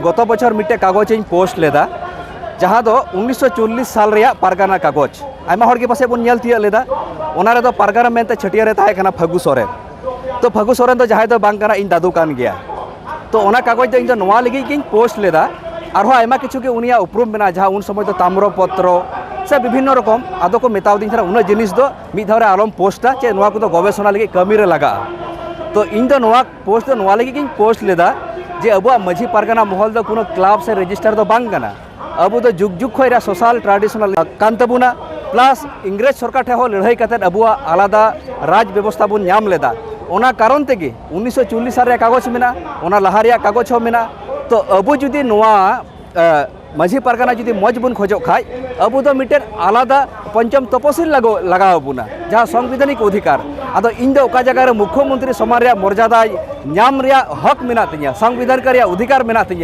गत बछर मिट्टे कागज पोस्ट लेदा जहाँ दो 1940 साल रे पारगाना कागज आयमा हर के पासे बन नेल तिया लेदा ओना रे दो पारगाना मेनते छटिया रे ताहे कना फगु सोरेन तो फगु सोरेन दो जहाय दो बांग कना इन दादू कान गया तो ओना कागज दो इन दो नोवा लगी किन पोस्ट लेदा और आयमा किछु के उनिया उपरूम मेना जहाँ उन समय दो ताम्रपत्र से विभिन्न रकम आदो को मेताव दिन उन जिनिस दो मिद धाव रे आलम पोस्टा चे नोवा को दो गवेषणा लगी कमी रे लगा तो इन दो नोवा पोस्ट दो नोवा लगी किन पोस्ट लेदा जे अब माझी पारगाना महल दो कोनो क्लब से रजिस्टर दो बांग कना अब तो जुग जुग खैरा सोशल ट्रेडिशनल कान तबुना प्लस इंग्रेज सरकार ठे हो लड़ाई करते अब आलादा राज व्यवस्था बन नाम लेदा ओना कारण तेगे 1940 साल कागज मेना ओना लहारिया कागज हो मेना तो अब जुदी नोआ माझी पारगाना जुदी मज बन खोजो खाय अब तो मिटेन आलादा पंचम तपसिल लगाव बुना जहाँ संविधानिक अधिकार आदो इन दो जगह मुख्यमंत्री समान मर्यादा नाम हक मेना तिया संविधान का अधिकार मेना तिया।